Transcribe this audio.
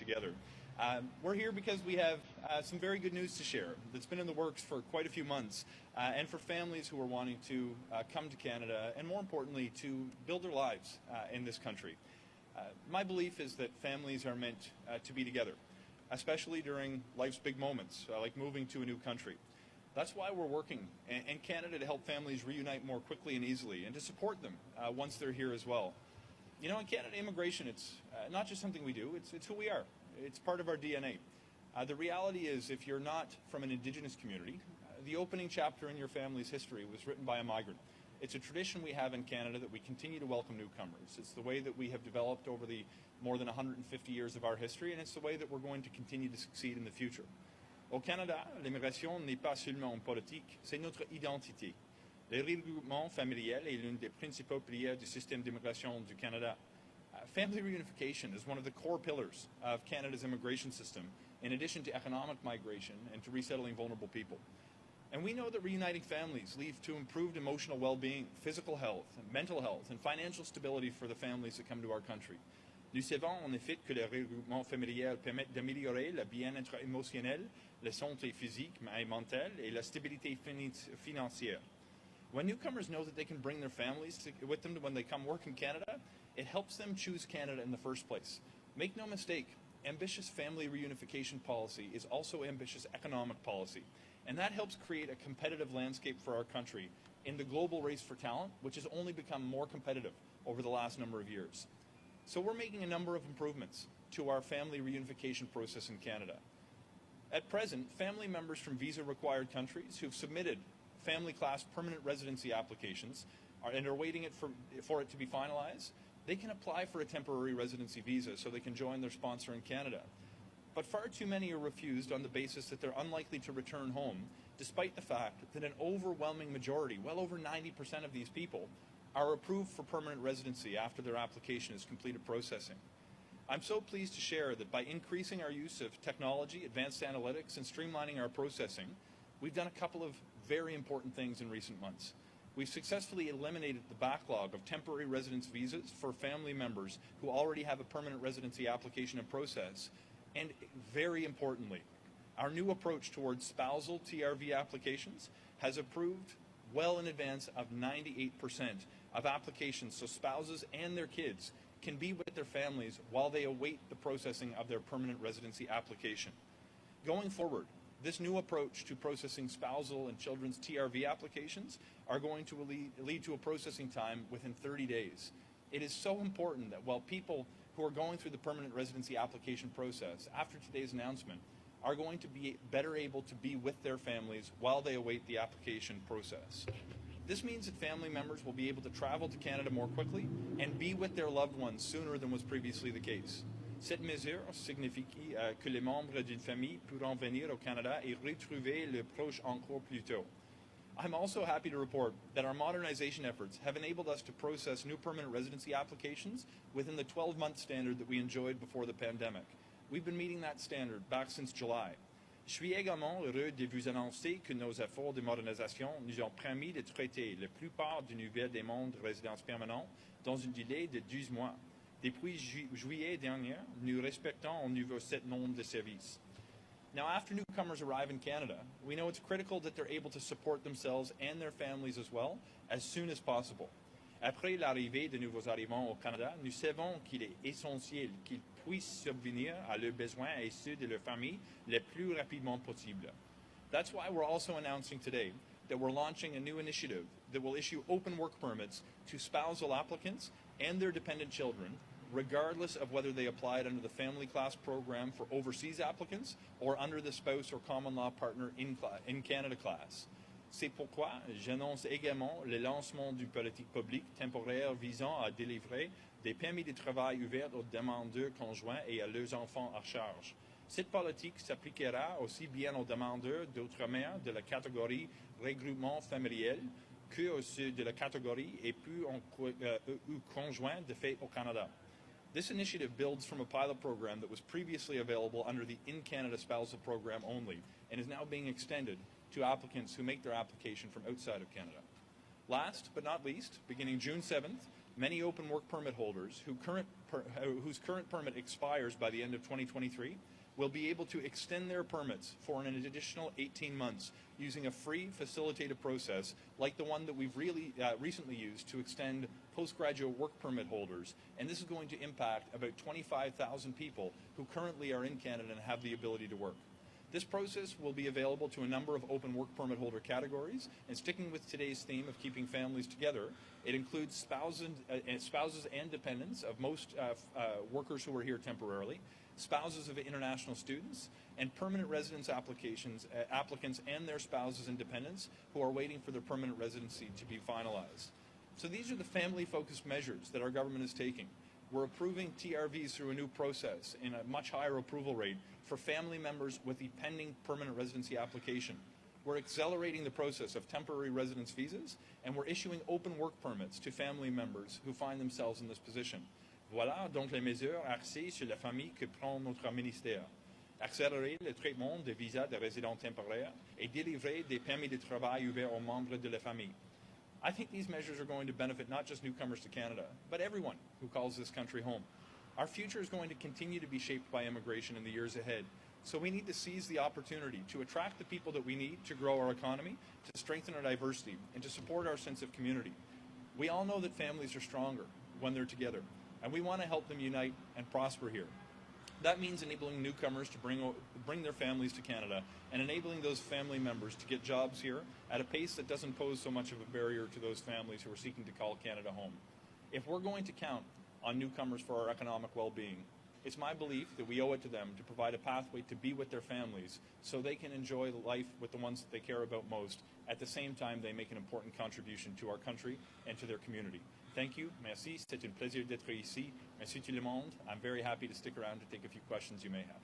together. We're here because we have some very good news to share that's been in the works for quite a few months, and for families who are wanting to come to Canada and, more importantly, to build their lives in this country. My belief is that families are meant to be together, especially during life's big moments, like moving to a new country. That's why we're working in Canada to help families reunite more quickly and easily, and to support them once they're here as well. You know, in Canada, immigration, it's not just something we do, it's who we are. It's part of our DNA. The reality is, if you're not from an Indigenous community, the opening chapter in your family's history was written by a migrant. It's a tradition we have in Canada that we continue to welcome newcomers. It's the way that we have developed over the more than 150 years of our history, and it's the way that we're going to continue to succeed in the future. Au Canada, l'immigration n'est pas seulement une politique, c'est notre identité. Le regroupement familial est l'une des principaux piliers du système d'immigration du Canada. Family reunification is one of the core pillars of Canada's immigration system, in addition to economic migration and to resettling vulnerable people. And we know that reuniting families leads to improved emotional well-being, physical health, mental health, and financial stability for the families that come to our country. Nous savons en effet que le regroupement familial permet d'améliorer le bien-être émotionnel, la santé physique et mentale, et la stabilité financière. When newcomers know that they can bring their families with them when they come work in Canada, it helps them choose Canada in the first place. Make no mistake, ambitious family reunification policy is also ambitious economic policy, and that helps create a competitive landscape for our country in the global race for talent, which has only become more competitive over the last number of years. So we're making a number of improvements to our family reunification process in Canada. At present, family members from visa-required countries who've submitted family class permanent residency applications and are waiting for it to be finalized, they can apply for a temporary residency visa so they can join their sponsor in Canada. But far too many are refused on the basis that they're unlikely to return home, despite the fact that an overwhelming majority, well over 90% of these people, are approved for permanent residency after their application is completed processing. I'm so pleased to share that by increasing our use of technology, advanced analytics, and streamlining our processing, we've done a couple of very important things in recent months. We've successfully eliminated the backlog of temporary residence visas for family members who already have a permanent residency application in process. And very importantly, our new approach towards spousal TRV applications has approved well in advance of 98% of applications, so spouses and their kids can be with their families while they await the processing of their permanent residency application. Going forward, this new approach to processing spousal and children's TRV applications are going to lead to a processing time within 30 days. It is so important that while people who are going through the permanent residency application process after today's announcement are going to be better able to be with their families while they await the application process. This means that family members will be able to travel to Canada more quickly and be with their loved ones sooner than was previously the case. Cette mesure signifie que les membres d'une famille pourront venir au Canada et retrouver le proche encore plus tôt. I'm also happy to report that our modernization efforts have enabled us to process new permanent residency applications within the 12-month standard that we enjoyed before the pandemic. We've been meeting that standard back since July. Je suis également heureux de vous annoncer que nos efforts de modernisation nous ont permis de traiter la plupart des nouvelles demandes de résidence permanente dans un délai de 12 mois. Depuis juillet dernier, nous respectons au niveau cet nombre de services. Now, after newcomers arrive in Canada, we know it's critical that they're able to support themselves and their families as well as soon as possible. Après l'arrivée de nouveaux arrivants au Canada, nous savons qu'il est essentiel qu'ils puissent subvenir à leurs besoins et ceux de leur famille le plus rapidement possible. That's why we're also announcing today that we're launching a new initiative that will issue open work permits to spousal applicants and their dependent children, regardless of whether they applied under the family class program for overseas applicants or under the spouse or common law partner in Canada class. C'est pourquoi j'annonce également le lancement d'une politique publique temporaire visant à délivrer des permis de travail ouverts aux demandeurs conjoints et à leurs enfants à charge. Cette politique s'appliquera aussi bien aux demandeurs d'outre-mer de la catégorie regroupement familial que ceux de la catégorie époux ou conjoints de fait au Canada. This initiative builds from a pilot program that was previously available under the In Canada Spousal Program only and is now being extended to applicants who make their application from outside of Canada. Last but not least, beginning June 7th, Many open work permit holders whose current permit expires by the end of 2023 will be able to extend their permits for an additional 18 months using a free facilitated process like the one that we've recently used to extend postgraduate work permit holders. And this is going to impact about 25,000 people who currently are in Canada and have the ability to work. This process will be available to a number of open work permit holder categories, and sticking with today's theme of keeping families together, it includes spouses and dependents of most workers who are here temporarily, spouses of international students, and permanent residence applicants and their spouses and dependents who are waiting for their permanent residency to be finalized. So these are the family-focused measures that our government is taking. We're approving TRVs through a new process in a much higher approval rate for family members with the pending permanent residency application. We're accelerating the process of temporary residence visas, and we're issuing open work permits to family members who find themselves in this position. Voilà donc les mesures axées sur la famille que prend notre ministère. Accélérer le traitement des visas de résidents temporaires et délivrer des permis de travail ouverts aux membres de la famille. I think these measures are going to benefit not just newcomers to Canada, but everyone who calls this country home. Our future is going to continue to be shaped by immigration in the years ahead, so we need to seize the opportunity to attract the people that we need to grow our economy, to strengthen our diversity, and to support our sense of community. We all know that families are stronger when they're together, and we want to help them unite and prosper here. That means enabling newcomers to bring their families to Canada and enabling those family members to get jobs here at a pace that doesn't pose so much of a barrier to those families who are seeking to call Canada home. If we're going to count on newcomers for our economic well-being, it's my belief that we owe it to them to provide a pathway to be with their families so they can enjoy life with the ones that they care about most. At the same time, they make an important contribution to our country and to their community. Thank you. Merci. C'est un plaisir d'être ici. Merci tout le monde. I'm very happy to stick around to take a few questions you may have.